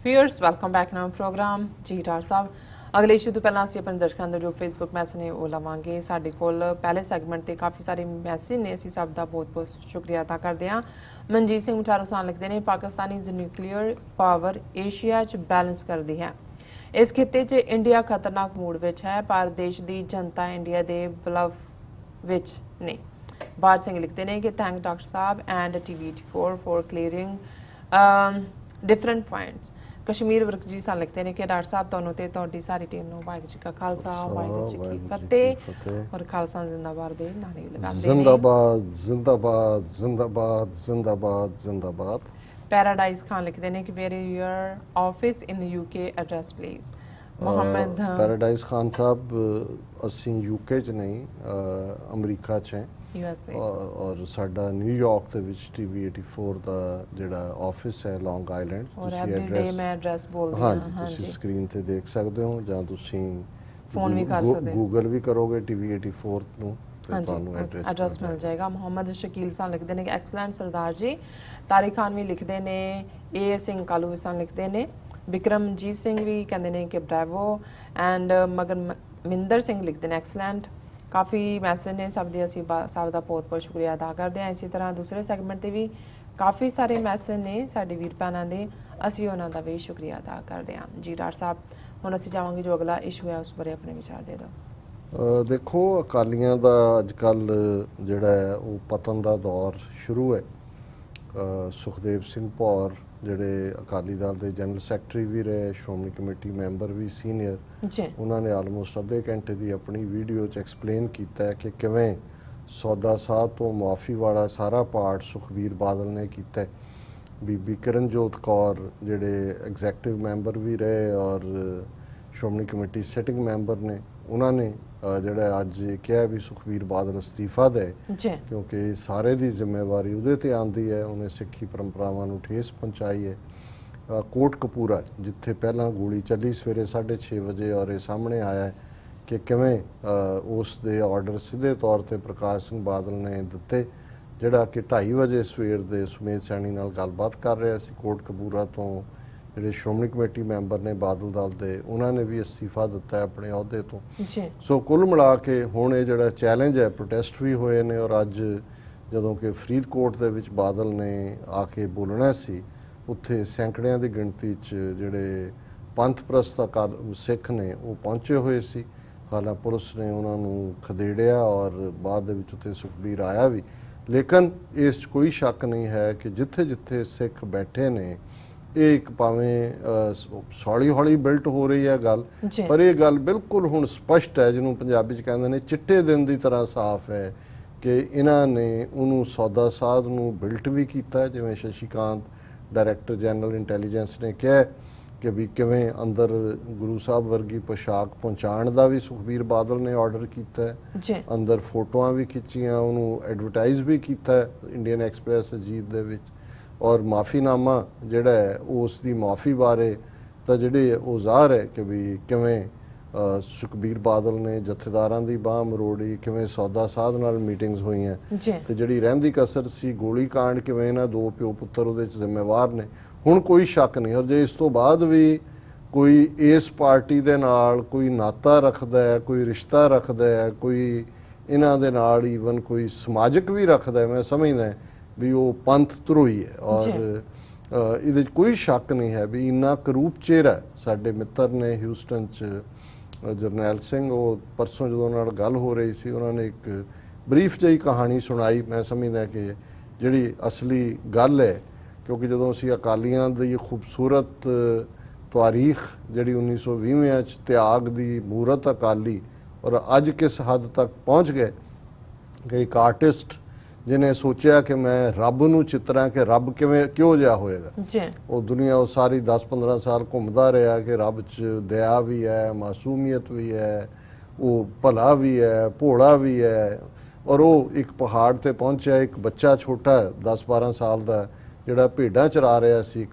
Viewers welcome back now programme जी doctor साहब अगले इशू तो पहला ਅਸੀਂ ਆਪਣੇ ਦਰਸ਼ਕਾਂ ਦੇ ਜੋ ਫੇਸਬੁੱਕ ਮੈਸੇਜ ਨੇ ਉਹ ਲਵਾਂਗੇ। ਸਾਡੇ ਕੋਲ ਪਹਿਲੇ ਸੈਗਮੈਂਟ ਤੇ ਕਾਫੀ ਸਾਰੇ ਮੈਸੇਜ ਨੇ, ਅਸੀਂ ਸਭ ਦਾ ਬਹੁਤ-ਬਹੁਤ ਸ਼ੁਕਰੀਆ ਅਦਾ ਕਰਦੇ ਹਾਂ। ਮਨਜੀਤ ਸਿੰਘ ਮੁਠਾਰੂਸਾਨ ਲਿਖਦੇ ਨੇ ਪਾਕਿਸਤਾਨੀ ਨਿਊਕਲੀਅਰ ਪਾਵਰ ਏਸ਼ੀਆ 'ਚ ਬੈਲੈਂਸ ਕਰਦੀ ਹੈ। ਇਸ ਖਿੱਤੇ 'ਚ ਇੰਡੀਆ ਖਤਰਨਾਕ ਮੂਡ ਵਿੱਚ ਹੈ ਪਰ ਦੇਸ਼ ਦੀ ਜਨਤਾ ਇੰਡੀਆ ਦੇ ਬਲਵ ਵਿੱਚ ਨੇ। ਬਾਦ ਸਿੰਘ ਲਿਖਦੇ ਨੇ ਕਿ ਥੈਂਕ ਡਾਕਟਰ ਸਾਹਿਬ and TV84 for clearing different points. Kashmir वर्क जी सान लिखते हैं कि डॉक्टर साहब तुहानू ते तुहाडी सारी टीम नू वाहिगुरू जी का खालसा वाहिगुरू जी की फतेह और खालसा जिंदाबाद दे नारे लगांदे ने। जिंदाबाद जिंदाबाद जिंदाबाद जिंदाबाद जिंदाबाद। पैराडाइज खान लिखते हैं कि where is your office in UK address please. Mohammed Paradise Khan साहब ਅਸੀਂ UK ਚ ਨਹੀਂ ਅਮਰੀਕਾ ਚ ਹੈ USA ਔਰ ਸਾਡਾ ਨਿਊਯਾਰਕ ਦੇ ਵਿੱਚ TV84 ਦਾ ਜਿਹੜਾ ਆਫਿਸ ਹੈ ਲੌਂਗ ਆਈਲੈਂਡ। ਤੁਸੀਂ ਐਡਰੈਸ ਬੋਲਦੇ ਹਾਂ ਤੁਸੀਂ ਸਕਰੀਨ ਤੇ ਦੇਖ ਸਕਦੇ ਹੋ ਜਾਂ ਤੁਸੀਂ ਫੋਨ ਵੀ ਕਰ ਸਕਦੇ ਹੋ, ਗੂਗਲ ਵੀ ਕਰੋਗੇ TV84 ਨੂੰ ਤੇ ਤੁਹਾਨੂੰ ਐਡਰੈਸ ਮਿਲ ਜਾਏਗਾ। ਮੁਹੰਮਦ ਸ਼ਕੀਲ ਸਾਨ ਲਿਖਦੇ ਨੇ ਕਿ ਐਕਸਲੈਂਟ ਸਰਦਾਰ ਜੀ। ਤਾਰਿਕ ਖਾਨ ਵੀ ਲਿਖਦੇ ਨੇ, A ਸਿੰਘ ਕਾਲੂ ਸਾਨ ਲਿਖਦੇ ਨੇ, ਵਿਕਰਮਜੀਤ ਸਿੰਘ ਵੀ ਕਹਿੰਦੇ ਨੇ ਕਿ ਬ੍ਰੈਵੋ ਐਂਡ ਮਗਨਮਿੰਦਰ ਸਿੰਘ ਲਿਖਦੇ ਨੇ ਐਕਸਲੈਂਟ। काफ़ी मैसेज ने सब असी सब का बहुत बहुत शुक्रिया अदा करते हैं। इसी तरह दूसरे सैगमेंट से भी काफ़ी सारे मैसेज ने साडे वीर भैनों के, असी उन्हों का भी शुक्रिया अदा करते हैं। जी डॉक्टर साहब हुण असी चाहांगे जो अगला इशू है उस बारे अपने विचार दे दो। देखो अकालियां दा अजकल जिहड़ा है वो पतन का दौर शुरू है। सुखदेव सिंह भौर ਜਿਹੜੇ ਅਕਾਲੀ ਦਲ ਦੇ ਜਨਰਲ ਸੈਕਟਰੀ ਵੀ ਰਹੇ, ਸ਼੍ਰੋਮਣੀ ਕਮੇਟੀ ਮੈਂਬਰ ਵੀ ਸੀਨੀਅਰ, ਉਹਨਾਂ ਨੇ ਆਲਮੋਸਟ ਅੱਧੇ ਘੰਟੇ ਦੀ ਆਪਣੀ ਵੀਡੀਓ 'ਚ ਐਕਸਪਲੇਨ ਕੀਤਾ ਕਿ ਕਿਵੇਂ ਸੌਦਾ ਸਾਧ ਤੋਂ ਮੁਆਫੀ ਵਾਲਾ ਸਾਰਾ ਪਾਰਟ ਸੁਖਬੀਰ ਬਾਦਲ ਨੇ ਕੀਤਾ। ਬੀਬੀ ਕਿਰਨਜੋਤ ਕੌਰ ਜਿਹੜੇ ਐਗਜ਼ੈਕਟਿਵ ਮੈਂਬਰ ਵੀ ਰਹੇ ਔਰ ਸ਼੍ਰੋਮਣੀ ਕਮੇਟੀ ਸਿਟਿੰਗ ਮੈਂਬਰ ਨੇ, ਉਹਨਾਂ ਨੇ ਜਿਹੜਾ ਅੱਜ ਕਿਹਾ ਵੀ ਸੁਖਬੀਰ ਬਾਦਲ ਅਸਤੀਫਾ ਦੇ ਕਿਉਂਕਿ ਸਾਰੇ ਦੀ ਜ਼ਿੰਮੇਵਾਰੀ ਉਹਦੇ ਤੇ ਆਉਂਦੀ ਹੈ। ਉਹਨੇ ਸਿੱਖੀ ਪਰੰਪਰਾਵਾਂ ਨੂੰ ਠੇਸ ਪਹੁੰਚਾਈ ਹੈ। ਕੋਟਕਪੂਰਾ ਜਿੱਥੇ ਪਹਿਲਾਂ ਗੋਲੀ ਚੱਲੀ ਸਵੇਰੇ 6:30 ਵਜੇ ਔਰ ਇਹ ਸਾਹਮਣੇ ਆਇਆ ਕਿ ਕਿਵੇਂ ਉਸ ਦੇ ਆਰਡਰ ਸਿੱਧੇ ਤੌਰ ਤੇ ਪ੍ਰਕਾਸ਼ ਸਿੰਘ ਬਾਦਲ ਨੇ ਦਿੱਤੇ, ਜਿਹੜਾ ਕਿ 2:30 ਵਜੇ ਸਵੇਰ ਦੇ ਸੁਮੇਧ ਸੈਣੀ ਨਾਲ ਗੱਲਬਾਤ ਕਰ ਰਿਹਾ ਸੀ। ਕੋਟਕਪੂਰਾ ਤੋਂ ਜਿਹੜੇ ਸ਼੍ਰੋਮਣੀ ਕਮੇਟੀ ਮੈਂਬਰ ਨੇ ਬਾਦਲ ਦਲ ਦੇ, ਉਹਨਾਂ ਨੇ ਵੀ ਅਸਤੀਫਾ ਦਿੱਤਾ ਆਪਣੇ ਅਹੁਦੇ ਤੋਂ। ਸੋ ਕੁੱਲ ਮਿਲਾ ਕੇ ਹੁਣ ਇਹ ਜਿਹੜਾ ਚੈਲੰਜ ਹੈ, ਪ੍ਰੋਟੈਸਟ ਵੀ ਹੋਏ ਨੇ ਔਰ ਅੱਜ ਜਦੋਂ ਕਿ ਫਰੀਦਕੋਟ ਦੇ ਵਿੱਚ ਬਾਦਲ ਨੇ ਆ ਕੇ ਬੋਲਣਾ ਸੀ, ਉੱਥੇ ਸੈਂਕੜਿਆਂ ਦੀ ਗਿਣਤੀ 'ਚ ਜਿਹੜੇ ਪੰਥ ਪ੍ਰਸਤ ਸਿੱਖ ਨੇ ਉਹ ਪਹੁੰਚੇ ਹੋਏ ਸੀ। ਹਾਲਾਂਕਿ ਪੁਲਿਸ ਨੇ ਉਹਨਾਂ ਨੂੰ ਖਦੇੜਿਆ ਔਰ ਬਾਅਦ ਦੇ ਵਿੱਚ ਉੱਥੇ ਸੁਖਬੀਰ ਆਇਆ ਵੀ। ਲੇਕਿਨ ਇਸ 'ਚ ਕੋਈ ਸ਼ੱਕ ਨਹੀਂ ਹੈ ਕਿ ਜਿੱਥੇ ਜਿੱਥੇ ਸਿੱਖ ਬੈਠੇ ਨੇ ਇਹ ਇੱਕ ਭਾਵੇਂ ਹੌਲੀ ਹੌਲੀ ਬਿਲਟ ਹੋ ਰਹੀ ਹੈ ਗੱਲ, ਪਰ ਇਹ ਗੱਲ ਬਿਲਕੁਲ ਹੁਣ ਸਪਸ਼ਟ ਹੈ, ਜਿਹਨੂੰ ਪੰਜਾਬੀ 'ਚ ਕਹਿੰਦੇ ਨੇ ਚਿੱਟੇ ਦਿਨ ਦੀ ਤਰ੍ਹਾਂ ਸਾਫ਼ ਹੈ ਕਿ ਇਹਨਾਂ ਨੇ ਉਹਨੂੰ ਸੌਦਾ ਸਾਧ ਨੂੰ ਬਿਲਟ ਵੀ ਕੀਤਾ। ਜਿਵੇਂ ਸ਼ਸ਼ੀਕਾਂਤ ਡਾਇਰੈਕਟਰ ਜਨਰਲ ਇੰਟੈਲੀਜੈਂਸ ਨੇ ਕਿਹਾ ਕਿ ਵੀ ਕਿਵੇਂ ਅੰਦਰ ਗੁਰੂ ਸਾਹਿਬ ਵਰਗੀ ਪੋਸ਼ਾਕ ਪਹੁੰਚਾਉਣ ਦਾ ਵੀ ਸੁਖਬੀਰ ਬਾਦਲ ਨੇ ਆਰਡਰ ਕੀਤਾ, ਅੰਦਰ ਫੋਟੋਆਂ ਵੀ ਖਿੱਚੀਆਂ, ਉਹਨੂੰ ਐਡਵਰਟਾਈਜ਼ ਵੀ ਕੀਤਾ ਇੰਡੀਅਨ ਐਕਸਪ੍ਰੈਸ ਅਜੀਤ ਦੇ ਵਿੱਚ। ਔਰ ਮਾਫੀਨਾਮਾ ਜਿਹੜਾ ਹੈ ਉਸ ਦੀ ਮਾਫੀ ਬਾਰੇ ਤਾਂ ਜਿਹੜੇ ਉਹ ਜ਼ਾਹਰ ਹੈ ਕਿ ਵੀ ਕਿਵੇਂ ਸੁਖਬੀਰ ਬਾਦਲ ਨੇ ਜਥੇਦਾਰਾਂ ਦੀ ਬਾਹ ਮਰੋੜੀ, ਕਿਵੇਂ ਸੌਦਾ ਸਾਧ ਨਾਲ ਮੀਟਿੰਗਸ ਹੋਈਆਂ ਤੇ ਜਿਹੜੀ ਰਹਿੰਦੀ ਕਸਰ ਸੀ ਗੋਲੀ ਕਾਂਡ, ਕਿਵੇਂ ਇਹਨਾਂ ਦੋ ਪਿਓ ਪੁੱਤਰ ਉਹਦੇ 'ਚ ਜ਼ਿੰਮੇਵਾਰ ਨੇ। ਹੁਣ ਕੋਈ ਸ਼ੱਕ ਨਹੀਂ। ਔਰ ਜੇ ਇਸ ਤੋਂ ਬਾਅਦ ਵੀ ਕੋਈ ਇਸ ਪਾਰਟੀ ਦੇ ਨਾਲ ਕੋਈ ਨਾਤਾ ਰੱਖਦਾ ਹੈ, ਕੋਈ ਰਿਸ਼ਤਾ ਰੱਖਦਾ ਹੈ, ਕੋਈ ਇਹਨਾਂ ਦੇ ਨਾਲ ਈਵਨ ਕੋਈ ਸਮਾਜਿਕ ਵੀ ਰੱਖਦਾ, ਮੈਂ ਸਮਝਦਾ ਵੀ ਉਹ ਪੰਥ ਧਰੋਹੀ ਹੈ। ਔਰ ਇਹਦੇ 'ਚ ਕੋਈ ਸ਼ੱਕ ਨਹੀਂ ਹੈ ਵੀ ਇੰਨਾ ਕਰੂਪ ਚਿਹਰਾ ਸਾਡੇ ਮਿੱਤਰ ਨੇ ਹਿਊਸਟਨ 'ਚ ਜਰਨੈਲ ਸਿੰਘ, ਉਹ ਪਰਸੋਂ ਜਦੋਂ ਉਹਨਾਂ ਨਾਲ ਗੱਲ ਹੋ ਰਹੀ ਸੀ ਉਹਨਾਂ ਨੇ ਇੱਕ ਬਰੀਫ ਜਿਹੀ ਕਹਾਣੀ ਸੁਣਾਈ। ਮੈਂ ਸਮਝਦਾ ਕਿ ਜਿਹੜੀ ਅਸਲੀ ਗੱਲ ਹੈ, ਕਿਉਂਕਿ ਜਦੋਂ ਅਸੀਂ ਅਕਾਲੀਆਂ ਦੀ ਖੂਬਸੂਰਤ ਤਾਰੀਖ ਜਿਹੜੀ 1920 'ਚ ਤਿਆਗ ਦੀ ਮੂਰਤ ਅਕਾਲੀ ਔਰ ਅੱਜ ਕਿਸ ਹੱਦ ਤੱਕ ਪਹੁੰਚ ਗਏ ਕਿ ਇੱਕ ਆਰਟਿਸਟ ਜਿਹਨੇ ਸੋਚਿਆ ਕਿ ਮੈਂ ਰੱਬ ਨੂੰ ਚਿੱਤਰਾਂ ਕਿ ਰੱਬ ਕਿਵੇਂ ਕਿਹੋ ਜਿਹਾ ਹੋਏਗਾ, ਉਹ ਦੁਨੀਆ ਉਹ ਸਾਰੀ 10-15 ਸਾਲ ਘੁੰਮਦਾ ਰਿਹਾ ਕਿ ਰੱਬ 'ਚ ਦਇਆ ਵੀ ਹੈ, ਮਾਸੂਮੀਅਤ ਵੀ ਹੈ, ਉਹ ਭਲਾ ਵੀ ਹੈ, ਭੋਲਾ ਵੀ ਹੈ। ਔਰ ਉਹ ਇੱਕ ਪਹਾੜ ਤੇ ਪਹੁੰਚਿਆ, ਇੱਕ ਬੱਚਾ ਛੋਟਾ 10-12 ਸਾਲ ਦਾ ਜਿਹੜਾ ਭੇਡਾਂ ਚਰਾ ਰਿਹਾ ਸੀ,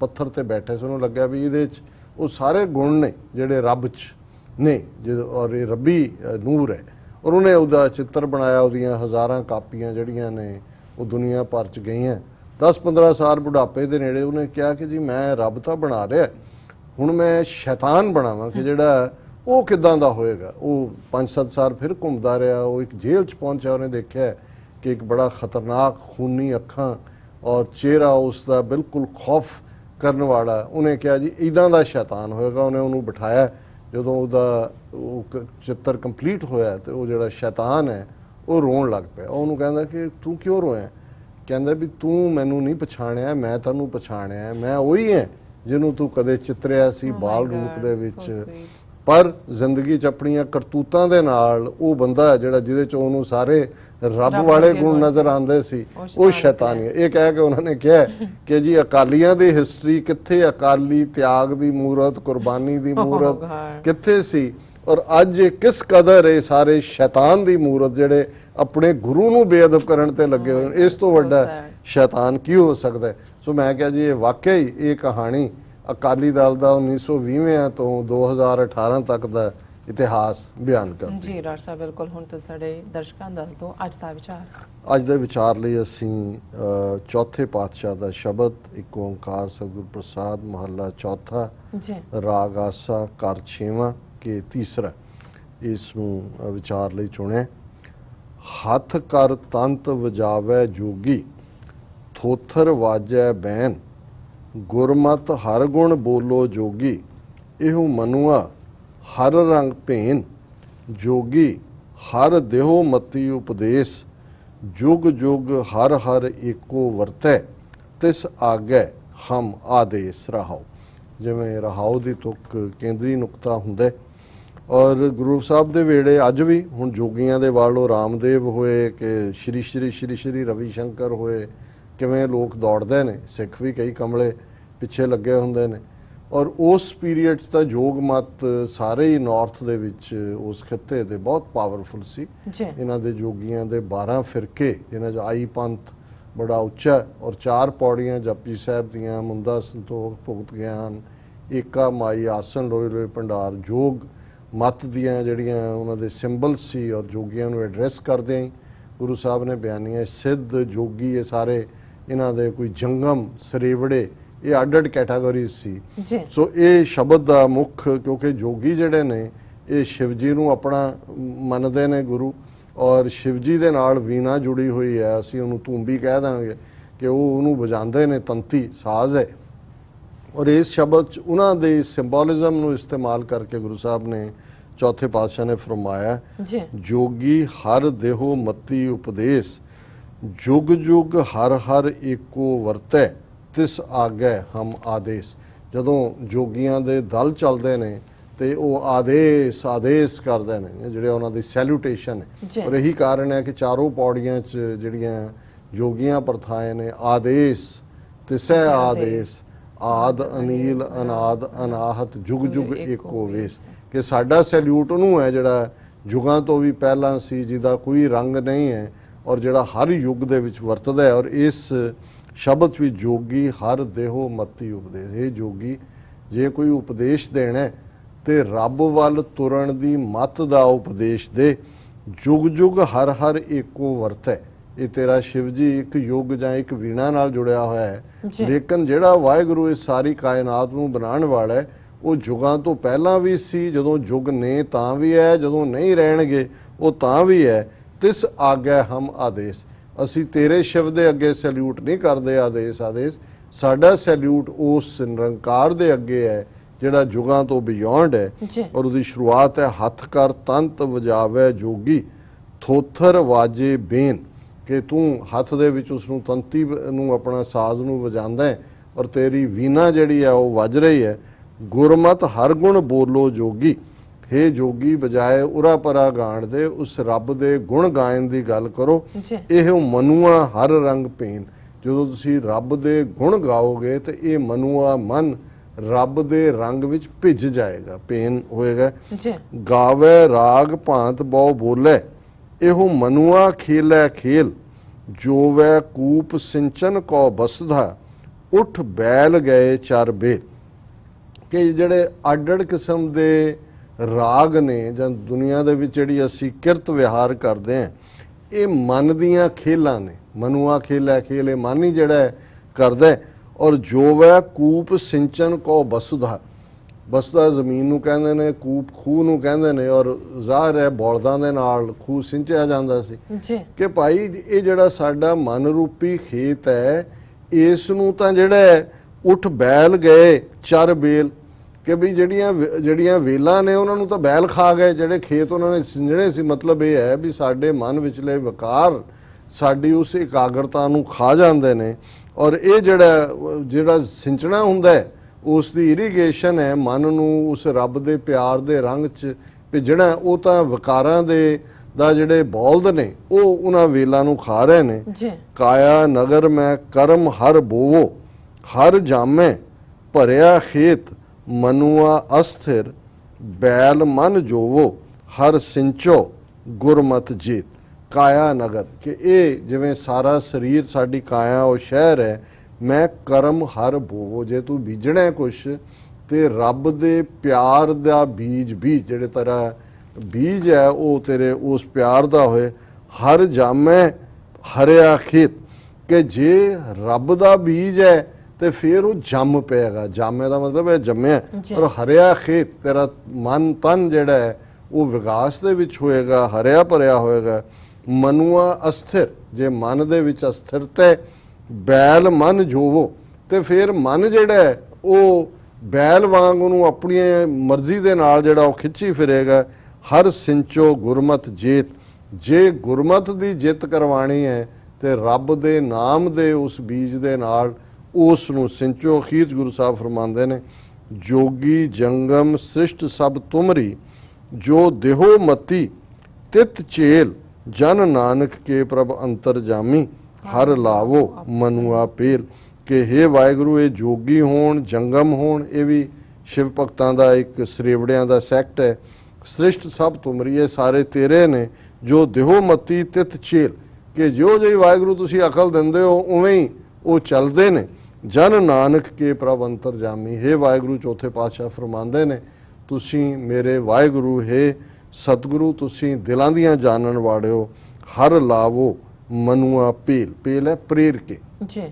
ਪੱਥਰ ਤੇ ਬੈਠੇ ਸੀ, ਉਹਨੂੰ ਲੱਗਿਆ ਵੀ ਇਹਦੇ 'ਚ ਉਹ ਸਾਰੇ ਗੁਣ ਨੇ ਜਿਹੜੇ ਰੱਬ 'ਚ ਨੇ ਔਰ ਇਹ ਰੱਬੀ ਨੂਰ ਹੈ। ਔਰ ਉਹਨੇ ਉਹਦਾ ਚਿੱਤਰ ਬਣਾਇਆ, ਉਹਦੀਆਂ ਹਜ਼ਾਰਾਂ ਕਾਪੀਆਂ ਜਿਹੜੀਆਂ ਨੇ ਉਹ ਦੁਨੀਆ ਭਰ 'ਚ ਗਈਆਂ 10-15 ਸਾਲ ਬੁਢਾਪੇ ਦੇ ਨੇੜੇ ਉਹਨੇ ਕਿਹਾ ਕਿ ਜੀ ਮੈਂ ਰੱਬ ਤਾਂ ਬਣਾ ਰਿਹਾ, ਹੁਣ ਮੈਂ ਸ਼ੈਤਾਨ ਬਣਾਵਾਂ ਕਿ ਜਿਹੜਾ ਉਹ ਕਿੱਦਾਂ ਦਾ ਹੋਏਗਾ। ਉਹ 5-7 ਸਾਲ ਫਿਰ ਘੁੰਮਦਾ ਰਿਹਾ, ਉਹ ਇੱਕ ਜੇਲ੍ਹ 'ਚ ਪਹੁੰਚਿਆ, ਉਹਨੇ ਦੇਖਿਆ ਕਿ ਇੱਕ ਬੜਾ ਖਤਰਨਾਕ ਖੂਨੀ ਅੱਖਾਂ ਔਰ ਚਿਹਰਾ ਉਸ ਦਾ ਬਿਲਕੁਲ ਖੌਫ ਕਰਨ ਵਾਲਾ। ਉਹਨੇ ਕਿਹਾ ਜੀ ਇੱਦਾਂ ਦਾ ਸ਼ੈਤਾਨ ਹੋਏਗਾ। ਉਹਨੇ ਉਹਨੂੰ ਬਿਠਾਇਆ, ਜਦੋਂ ਉਹਦਾ ਉਹ ਚਿੱਤਰ ਕੰਪਲੀਟ ਹੋਇਆ ਤੇ ਉਹ ਜਿਹੜਾ ਸ਼ੈਤਾਨ ਹੈ ਉਹ ਰੋਣ ਲੱਗ ਪਿਆ। ਉਹਨੂੰ ਕਹਿੰਦਾ ਕਿ ਤੂੰ ਕਿਉਂ ਰੋਇਆ? ਕਹਿੰਦਾ ਵੀ ਤੂੰ ਮੈਨੂੰ ਨਹੀਂ ਪਛਾਣਿਆ, ਮੈਂ ਤੈਨੂੰ ਪਛਾਣਿਆ, ਮੈਂ ਉਹੀ ਹਾਂ ਜਿਹਨੂੰ ਤੂੰ ਕਦੇ ਚਿੱਤਰਿਆ ਸੀ ਬਾਲ ਰੂਪ ਦੇ ਵਿੱਚ, ਪਰ ਜ਼ਿੰਦਗੀ 'ਚ ਆਪਣੀਆਂ ਕਰਤੂਤਾਂ ਦੇ ਨਾਲ ਉਹ ਬੰਦਾ ਜਿਹੜਾ ਜਿਹਦੇ 'ਚ ਉਹਨੂੰ ਸਾਰੇ ਰੱਬ ਵਾਲੇ ਗੁਣ ਨਜ਼ਰ ਆਉਂਦੇ ਸੀ ਉਹ ਸ਼ੈਤਾਨੀ ਹੈ। ਇਹ ਕਹਿ ਕੇ ਉਹਨਾਂ ਨੇ ਕਿਹਾ ਕਿ ਜੀ ਅਕਾਲੀਆਂ ਦੀ ਹਿਸਟਰੀ ਕਿੱਥੇ, ਅਕਾਲੀ ਤਿਆਗ ਦੀ ਮੂਰਤ, ਕੁਰਬਾਨੀ ਦੀ ਮੂਰਤ ਕਿੱਥੇ ਸੀ, ਔਰ ਅੱਜ ਕਿਸ ਕਦਰ ਇਹ ਸਾਰੇ ਸ਼ੈਤਾਨ ਦੀ ਮੂਰਤ ਜਿਹੜੇ ਆਪਣੇ ਗੁਰੂ ਨੂੰ ਬੇਅਦਬ ਕਰਨ ਤੇ ਲੱਗੇ ਹੋਏ, ਇਸ ਤੋਂ ਵੱਡਾ ਸ਼ੈਤਾਨ ਕੀ ਹੋ ਸਕਦਾ। ਸੋ ਮੈਂ ਕਿਹਾ ਜੀ ਇਹ ਵਾਕਿਆ ਹੀ ਇਹ ਕਹਾਣੀ ਅਕਾਲੀ ਦਲ ਦਾ 1920 ਤੋਂ 2018 ਤੱਕ ਦਾ ਇਤਿਹਾਸ ਬਿਆਨ ਕਰਦੀ ਜੀ। ਡਾਕਟਰ ਸਾਹਿਬ ਬਿਲਕੁਲ, ਹੁਣ ਤਾਂ ਸਾਡੇ ਦਰਸ਼ਕਾਂ ਦਾ ਤੋਂ ਅੱਜ ਦਾ ਵਿਚਾਰ। ਅੱਜ ਦੇ ਵਿਚਾਰ ਲਈ ਅਸੀਂ ਚੌਥੇ ਪਾਤਸ਼ਾਹ ਦਾ ਸ਼ਬਦ ਇੱਕ ਓਂਕਾਰ ਸਤਿਗੁਰ ਪ੍ਰਸਾਦ ਮਹੱਲਾ ਚੌਥਾ ਜੀ, ਰਾਗ ਆਸਾ ਘਰ ਛੇਵਾਂ ਕੇ ਤੀਸਰਾ, ਇਸ ਨੂੰ ਵਿਚਾਰ ਲਈ ਚੁਣਿਆ। ਹੱਥ ਕਰ ਤੰਤ ਵਜਾਵੈ ਜੋਗੀ, ਥੋਥਰ ਵਾਜੈ ਬੈਨ, ਗੁਰਮਤਿ ਹਰ ਗੁਣ ਬੋਲੋ ਜੋਗੀ, ਇਹੋ ਮਨੁਆ ਹਰ ਰੰਗ ਭੇਨ, ਜੋਗੀ ਹਰ ਦੇਹੋ ਮਤੀ ਉਪਦੇਸ਼, ਜੁਗ ਜੁਗ ਹਰ ਹਰ ਏਕੋ ਵਰਤੈ, ਤਿਸ ਆਗੈ ਹਮ ਆਦੇਸ। ਰਹਾਓ। ਜਿਵੇਂ ਰਹਾਓ ਦੀ ਤੁਕ ਕੇਂਦਰੀ ਨੁਕਤਾ ਹੁੰਦਾ, ਔਰ ਗੁਰੂ ਸਾਹਿਬ ਦੇ ਵੇੜੇ ਅੱਜ ਵੀ ਹੁਣ ਜੋਗੀਆਂ ਦੇ ਵਾਲੋਂ ਰਾਮਦੇਵ ਹੋਏ ਕਿ ਸ਼੍ਰੀ ਸ਼੍ਰੀ ਸ਼੍ਰੀ ਸ਼੍ਰੀ ਰਵੀ ਸ਼ੰਕਰ ਹੋਏ, ਕਿਵੇਂ ਲੋਕ ਦੌੜਦੇ ਨੇ, ਸਿੱਖ ਵੀ ਕਈ ਕਮਲੇ ਪਿੱਛੇ ਲੱਗੇ ਹੁੰਦੇ ਨੇ। ਔਰ ਉਸ ਪੀਰੀਅਡ 'ਚ ਤਾਂ ਯੋਗ ਮਤ ਸਾਰੇ ਹੀ ਨਾਰਥ ਦੇ ਵਿੱਚ ਉਸ ਖਿੱਤੇ ਦੇ ਬਹੁਤ ਪਾਵਰਫੁਲ ਸੀ। ਇਹਨਾਂ ਦੇ ਜੋਗੀਆਂ ਦੇ 12 ਫਿਰਕੇ, ਇਹਨਾਂ 'ਚ ਆਈ ਪੰਥ ਬੜਾ ਉੱਚਾ, ਔਰ 4 ਪੌੜੀਆਂ ਜਪਜੀ ਸਾਹਿਬ ਦੀਆਂ, ਮੁੰਦਾ ਸੰਤੋਖ ਭੁਗਤ ਗਿਆਨ, ਏਕਾ ਮਾਈ ਆਸਣ ਲੋਏ ਲੋਏ ਭੰਡਾਰ, ਯੋਗ ਮਤ ਦੀਆਂ ਜਿਹੜੀਆਂ ਉਹਨਾਂ ਦੇ ਸਿੰਬਲ ਸੀ, ਔਰ ਜੋਗੀਆਂ ਨੂੰ ਐਡਰੈਸ ਕਰਦੇ ਹੀ ਗੁਰੂ ਸਾਹਿਬ ਨੇ ਬਿਆਨੀਆਂ। ਸਿੱਧ ਜੋਗੀ ਇਹ ਸਾਰੇ ਇਹਨਾਂ ਦੇ ਕੋਈ ਜੰਗਮ ਸਰੇਵੜੇ, ਇਹ ਅੱਡ-ਅੱਡ ਕੈਟਾਗਰੀਜ਼ ਸੀ। ਸੋ ਇਹ ਸ਼ਬਦ ਦਾ ਮੁੱਖ, ਕਿਉਂਕਿ ਜੋਗੀ ਜਿਹੜੇ ਨੇ ਇਹ ਸ਼ਿਵ ਜੀ ਨੂੰ ਆਪਣਾ ਮੰਨਦੇ ਨੇ ਗੁਰੂ, ਔਰ ਸ਼ਿਵ ਜੀ ਦੇ ਨਾਲ ਵੀਣਾ ਜੁੜੀ ਹੋਈ ਹੈ, ਅਸੀਂ ਉਹਨੂੰ ਤੂੰਬੀ ਕਹਿ ਦਾਂਗੇ ਕਿ ਉਹ ਉਹਨੂੰ ਵਜਾਉਂਦੇ ਨੇ, ਤੰਤੀ ਸਾਜ਼ ਹੈ। ਔਰ ਇਸ ਸ਼ਬਦ 'ਚ ਉਹਨਾਂ ਦੇ ਸਿੰਬੋਲਿਜ਼ਮ ਨੂੰ ਇਸਤੇਮਾਲ ਕਰਕੇ ਗੁਰੂ ਸਾਹਿਬ ਨੇ ਚੌਥੇ ਪਾਤਸ਼ਾਹ ਨੇ ਫਰਮਾਇਆ, ਜੋਗੀ ਹਰ ਦੇਹੋ ਮਤੀ ਉਪਦੇਸ਼, ਜੁਗ ਜੁਗ ਹਰ ਹਰ ਏਕੋ ਵਰਤੈ, ਤਿਸ ਆਗੈ ਹਮ ਆਦੇਸ਼। ਜਦੋਂ ਜੋਗੀਆਂ ਦੇ ਦਲ ਚੱਲਦੇ ਨੇ ਤੇ ਉਹ ਆਦੇਸ਼ ਕਰਦੇ ਨੇ, ਜਿਹੜੇ ਉਹਨਾਂ ਦੀ ਸੈਲੂਟੇਸ਼ਨ ਹੈ। ਔਰ ਇਹੀ ਕਾਰਨ ਹੈ ਕਿ ਚਾਰੋਂ ਪੌੜੀਆਂ 'ਚ ਜਿਹੜੀਆਂ ਜੋਗੀਆਂ ਪ੍ਰਥਾਵਾਂ ਨੇ, ਆਦੇਸ਼ ਤਿਸੈ ਆਦੇਸ਼, ਆਦ ਅਨੀਲ ਅਨਾਦ ਅਨਾਹਤ, ਜੁਗ ਜੁਗ ਏਕੋ ਵੇਸ, ਕਿ ਸਾਡਾ ਸੈਲੂਟ ਉਹਨੂੰ ਹੈ ਜਿਹੜਾ ਯੁਗਾਂ ਤੋਂ ਵੀ ਪਹਿਲਾਂ ਸੀ, ਜਿਹਦਾ ਕੋਈ ਰੰਗ ਨਹੀਂ ਹੈ, ਔਰ ਜਿਹੜਾ ਹਰ ਯੁੱਗ ਦੇ ਵਿੱਚ ਵਰਤਦਾ ਹੈ। ਔਰ ਇਸ ਸ਼ਬਦ ਵੀ ਜੋਗੀ ਹਰ ਦੇਹੋ ਮਤੀ ਉਪਦੇਸ਼, ਇਹ ਜੋਗੀ ਜੇ ਕੋਈ ਉਪਦੇਸ਼ ਦੇਣਾ ਤੇ ਰੱਬ ਵੱਲ ਤੁਰਨ ਦੀ ਮੱਤ ਦਾ ਉਪਦੇਸ਼ ਦੇ, ਜੁਗ ਜੁਗ ਹਰ ਹਰ ਏਕੋ ਵਰਤੈ। ਇਹ ਤੇਰਾ ਸ਼ਿਵ ਜੀ ਇੱਕ ਯੁੱਗ ਜਾਂ ਇੱਕ ਵੀਣਾ ਨਾਲ ਜੁੜਿਆ ਹੋਇਆ ਹੈ, ਲੇਕਿਨ ਜਿਹੜਾ ਵਾਹਿਗੁਰੂ ਇਸ ਸਾਰੀ ਕਾਇਨਾਤ ਨੂੰ ਬਣਾਉਣ ਵਾਲਾ ਹੈ ਉਹ ਯੁਗਾਂ ਤੋਂ ਪਹਿਲਾਂ ਵੀ ਸੀ, ਜਦੋਂ ਯੁੱਗ ਨੇ ਤਾਂ ਵੀ ਹੈ, ਜਦੋਂ ਨਹੀਂ ਰਹਿਣਗੇ ਉਹ ਤਾਂ ਵੀ ਹੈ। ਤਿਸ ਆਗੈ ਹਮ ਆਦੇਸ਼, ਅਸੀਂ ਤੇਰੇ ਸ਼ਿਵ ਦੇ ਅੱਗੇ ਸੈਲੂਟ ਨਹੀਂ ਕਰਦੇ ਆਦੇਸ਼, ਸਾਡਾ ਸੈਲੂਟ ਉਸ ਨਿਰੰਕਾਰ ਦੇ ਅੱਗੇ ਹੈ ਜਿਹੜਾ ਯੁਗਾਂ ਤੋਂ ਬਿਯੋਂਡ ਹੈ। ਔਰ ਉਹਦੀ ਸ਼ੁਰੂਆਤ ਹੈ ਹੱਥ ਕਰ ਤੰਤ ਵਜਾਵੇ ਜੋਗੀ, ਥੋਥਰ ਵਾਜੇ ਬੇਨ, ਕਿ ਤੂੰ ਹੱਥ ਦੇ ਵਿੱਚ ਉਸ ਨੂੰ ਤੰਤੀ ਨੂੰ ਆਪਣਾ ਸਾਜ਼ ਨੂੰ ਵਜਾਉਂਦਾ ਹੈ, ਔਰ ਤੇਰੀ ਵੀਨਾ ਜਿਹੜੀ ਹੈ ਉਹ ਵੱਜ ਰਹੀ ਹੈ। ਗੁਰਮਤਿ ਹਰ ਗੁਣ ਬੋਲੋ ਜੋਗੀ, ਹੇ ਜੋਗੀ ਬਜਾਏ ਉਰਾ ਪਰਾ ਗਾਣ ਦੇ ਉਸ ਰੱਬ ਦੇ ਗੁਣ ਗਾਇਨ ਦੀ ਗੱਲ ਕਰੋ। ਇਹ ਮਨੁਆ ਹਰ ਰੰਗ ਭੇਨ, ਜਦੋਂ ਤੁਸੀਂ ਰੱਬ ਦੇ ਗੁਣ ਗਾਓਗੇ ਤੇ ਇਹ ਮਨੁਆ ਮਨ ਰੱਬ ਦੇ ਰੰਗ ਵਿੱਚ ਭਿੱਜ ਜਾਏਗਾ, ਭੇਨ ਹੋਏਗਾ। ਗਾਵੇ ਰਾਗ ਭਾਂਤ ਬਹੁ ਬੋਲੇ, ਇਹੋ ਮਨੁਆ ਖੇਲੈ ਖੇਲ, ਜੋਵੈ ਕੂਪ ਸਿੰਚਨ ਕੋ ਬਸਧਾ, ਉੱਠ ਬੈਲ ਗਏ ਚਰ ਬੇਲ। ਕਿ ਜਿਹੜੇ ਅੱਡ-ਅੱਡ ਕਿਸਮ ਦੇ ਰਾਗ ਨੇ ਜਾਂ ਦੁਨੀਆ ਦੇ ਵਿੱਚ ਜਿਹੜੀ ਅਸੀਂ ਕਿਰਤ ਵਿਹਾਰ ਕਰਦੇ ਹਾਂ, ਇਹ ਮਨ ਦੀਆਂ ਖੇਲਾਂ ਨੇ, ਮਨੁਆ ਖੇਲੇ ਖੇਲੇ ਮਨ ਹੀ ਜਿਹੜਾ ਹੈ ਕਰਦਾ ਹੈ। ਔਰ ਜੋ ਵੈ ਕੂਪ ਸਿੰਚਨ ਕੋ ਬਸੁਧਾ, ਬਸੁਧਾ ਜ਼ਮੀਨ ਨੂੰ ਕਹਿੰਦੇ ਨੇ, ਕੂਪ ਖੂਹ ਨੂੰ ਕਹਿੰਦੇ ਨੇ। ਔਰ ਜ਼ਾਹਰ ਹੈ ਬੌਲਦਾਂ ਦੇ ਨਾਲ ਖੂਹ ਸਿੰਚਿਆ ਜਾਂਦਾ ਸੀ ਜੀ ਕਿ ਭਾਈ ਇਹ ਜਿਹੜਾ ਸਾਡਾ ਮਨ ਰੂਪੀ ਖੇਤ ਹੈ, ਇਸ ਨੂੰ ਤਾਂ ਜਿਹੜਾ ਹੈ ਉੱਠ ਬੈਲ ਗਏ ਚਰ ਬੇਲ, ਕਿ ਵੀ ਜਿਹੜੀਆਂ ਵੇਲਾਂ ਨੇ ਉਹਨਾਂ ਨੂੰ ਤਾਂ ਬੈਲ ਖਾ ਗਏ, ਜਿਹੜੇ ਖੇਤ ਉਹਨਾਂ ਨੇ ਸਿੰਜਣੇ ਸੀ। ਮਤਲਬ ਇਹ ਹੈ ਵੀ ਸਾਡੇ ਮਨ ਵਿਚਲੇ ਵਿਕਾਰ ਸਾਡੀ ਉਸ ਇਕਾਗਰਤਾ ਨੂੰ ਖਾ ਜਾਂਦੇ ਨੇ। ਔਰ ਇਹ ਜਿਹੜਾ ਸਿੰਚਣਾ ਹੁੰਦਾ ਹੈ ਉਸ ਦੀ ਇਰੀਗੇਸ਼ਨ ਹੈ ਮਨ ਨੂੰ ਉਸ ਰੱਬ ਦੇ ਪਿਆਰ ਦੇ ਰੰਗ 'ਚ ਭਿੱਜਣਾ। ਉਹ ਤਾਂ ਵਿਕਾਰਾਂ ਦਾ ਜਿਹੜੇ ਬੌਲਦ ਨੇ ਉਹ ਉਹਨਾਂ ਵੇਲਾਂ ਨੂੰ ਖਾ ਰਹੇ ਨੇ। ਜੀ ਕਾਇਆ ਨਗਰ ਮੈਂ ਕਰਮ ਹਰ ਬੋਵੋ, ਹਰ ਜਾਮੇ ਭਰਿਆ ਖੇਤ ਮਨੁਆ ਅਸਥਿਰ, ਬੈਲ ਮਨ ਜੋਵੋ ਹਰ ਸਿੰਚੋ ਗੁਰਮਤਿ ਜੀਤ। ਕਾਇਆ ਨਗਰ ਕਿ ਇਹ ਜਿਵੇਂ ਸਾਰਾ ਸਰੀਰ ਸਾਡੀ ਕਾਇਆ ਉਹ ਸ਼ਹਿਰ ਹੈ। ਮੈਂ ਕਰਮ ਹਰ ਬੋਵੋ, ਜੇ ਤੂੰ ਬੀਜਣਾ ਕੁਛ ਤੇ ਰੱਬ ਦੇ ਪਿਆਰ ਦਾ ਬੀਜ ਵੀ ਜਿਹੜੇ ਤੇਰਾ ਬੀਜ ਹੈ ਉਹ ਤੇਰੇ ਉਸ ਪਿਆਰ ਦਾ ਹੋਏ। ਹਰ ਜਾਮੇ ਹਰਿਆ ਖੇਤ, ਕਿ ਜੇ ਰੱਬ ਦਾ ਬੀਜ ਹੈ ਤੇ ਫਿਰ ਉਹ ਜੰਮ ਪਏਗਾ। ਜਾਮੇ ਦਾ ਮਤਲਬ ਹੈ ਜੰਮਿਆ। ਔਰ ਹਰਿਆ ਖੇਤ ਤੇਰਾ ਮਨ ਤਨ ਜਿਹੜਾ ਹੈ ਉਹ ਵਿਕਾਸ ਦੇ ਵਿੱਚ ਹੋਏਗਾ, ਹਰਿਆ ਭਰਿਆ ਹੋਏਗਾ। ਮਨੁਆ ਅਸਥਿਰ, ਜੇ ਮਨ ਦੇ ਵਿੱਚ ਅਸਥਿਰਤਾ, ਬੈਲ ਮਨ ਜੋਵੋ, ਤੇ ਫਿਰ ਮਨ ਜਿਹੜਾ ਹੈ ਉਹ ਬੈਲ ਵਾਂਗ ਉਹਨੂੰ ਆਪਣੀ ਮਰਜ਼ੀ ਦੇ ਨਾਲ ਜਿਹੜਾ ਉਹ ਖਿੱਚੀ ਫਿਰੇਗਾ। ਹਰ ਸਿੰਚੋ ਗੁਰਮਤਿ ਜੀਤ, ਜੇ ਗੁਰਮਤਿ ਦੀ ਜਿੱਤ ਕਰਵਾਣੀ ਹੈ ਤੇ ਰੱਬ ਦੇ ਨਾਮ ਦੇ ਉਸ ਬੀਜ ਦੇ ਨਾਲ ਉਸ ਨੂੰ ਸਿੰਚੋ। ਅਖੀਰ 'ਚ ਗੁਰੂ ਸਾਹਿਬ ਫਰਮਾਉਂਦੇ ਨੇ, ਜੋਗੀ ਜੰਗਮ ਸ੍ਰਿਸ਼ਟ ਸਭ ਤੁਮਰੀ, ਜੋ ਦੇਹੋ ਮਤੀ ਤਿਤ ਚੇਲ, ਜਨ ਨਾਨਕ ਕੇ ਪ੍ਰਭ ਅੰਤਰ ਜਾਮੀ, ਹਰ ਲਾਵੋ ਮਨੁਆ ਪੇਲ। ਕਿ ਹੇ ਵਾਹਿਗੁਰੂ ਇਹ ਜੋਗੀ ਹੋਣ ਜੰਗਮ ਹੋਣ, ਇਹ ਵੀ ਸ਼ਿਵ ਭਗਤਾਂ ਦਾ ਇੱਕ ਸਰੇਵੜਿਆਂ ਦਾ ਸੈਕਟ ਹੈ। ਸ੍ਰਿਸ਼ਟ ਸਭ ਤੁਮਰੀ, ਇਹ ਸਾਰੇ ਤੇਰੇ ਨੇ। ਜੋ ਦੇਹੋ ਮਤੀ ਤਿਤ ਚੇਲ, ਕਿ ਜਿਉਂ ਜਿਹੀ ਵਾਹਿਗੁਰੂ ਤੁਸੀਂ ਅਕਲ ਦਿੰਦੇ ਹੋ ਉਵੇਂ ਹੀ ਉਹ ਚੱਲਦੇ ਨੇ। ਜਨ ਨਾਨਕ ਕੇ ਪ੍ਰਭ ਅੰਤਰ ਜਾਮੀ, ਹੇ ਵਾਹਿਗੁਰੂ ਚੌਥੇ ਪਾਤਸ਼ਾਹ ਫਰਮਾਉਂਦੇ ਨੇ, ਤੁਸੀਂ ਮੇਰੇ ਵਾਹਿਗੁਰੂ ਹੈ ਸਤਿਗੁਰੂ, ਤੁਸੀਂ ਦਿਲਾਂ ਦੀਆਂ ਜਾਣਨ ਵਾਲਿਓ। ਹਰ ਲਾਵੋ ਮਨੁਆ ਪੇਲ, ਪੇਲ ਹੈ ਪ੍ਰੇਰ ਕੇ, ਜੀ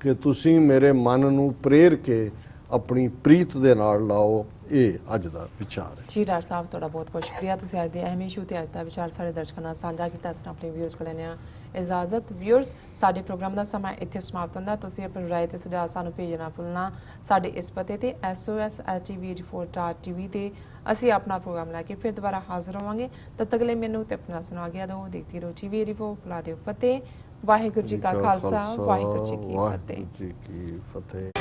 ਕਿ ਤੁਸੀਂ ਮੇਰੇ ਮਨ ਨੂੰ ਪ੍ਰੇਰ ਕੇ ਆਪਣੀ ਪ੍ਰੀਤ ਦੇ ਨਾਲ ਲਾਓ। ਇਹ ਅੱਜ ਦਾ ਵਿਚਾਰ ਹੈ ਜੀ। ਡਾਕਟਰ ਸਾਹਿਬ ਤੁਹਾਡਾ ਬਹੁਤ ਬਹੁਤ ਸ਼ੁਕਰੀਆ, ਤੁਸੀਂ ਅੱਜ ਦੇ ਅਹਿਮ ਇਸ਼ੂ ਤੇ ਅੱਜ ਦਾ ਵਿਚਾਰ ਸਾਡੇ ਦਰਸ਼ਕਾਂ ਨਾਲ ਸਾਂਝਾ ਕੀਤਾ। ਅਸੀਂ ਆਪਣੇ ਵਿਊਅਰਸ ਕੋਲ ਲੈਂਦੇ ਹਾਂ ਇਜਾਜ਼ਤ। ਵਿਊਅਰਸ, ਸਾਡੇ ਪ੍ਰੋਗਰਾਮ ਦਾ ਸਮਾਂ ਇੱਥੇ ਸਮਾਪਤ ਹੁੰਦਾ। ਤੁਸੀਂ ਆਪਣੀ ਰਾਏ ਤੇ ਸੁਝਾਅ ਸਾਨੂੰ ਭੇਜਣਾ ਭੁੱਲਣਾ। ਸਾਡੇ ਇਸ ਪਤੇ ਤੇ sos@tv84.tv ਤੇ ਅਸੀਂ ਆਪਣਾ ਪ੍ਰੋਗਰਾਮ ਲੈ ਕੇ ਫਿਰ ਦੁਬਾਰਾ ਹਾਜ਼ਰ ਹੋਵਾਂਗੇ। ਤਦ ਤੱਕ ਲਈ ਮੈਨੂੰ ਤੇ ਆਪਣਾ ਸੁਣਾ ਗਿਆ ਦਿਓ। ਦੇਖਦੀ ਰਹੋ TV84, ਬੁਲਾ ਦਿਓ ਫਤਿਹ। ਵਾਹਿਗੁਰੂ ਜੀ ਕਾ ਖਾਲਸਾ, ਵਾਹਿਗੁਰੂ ਜੀ ਕੀ ਫਤਿਹ।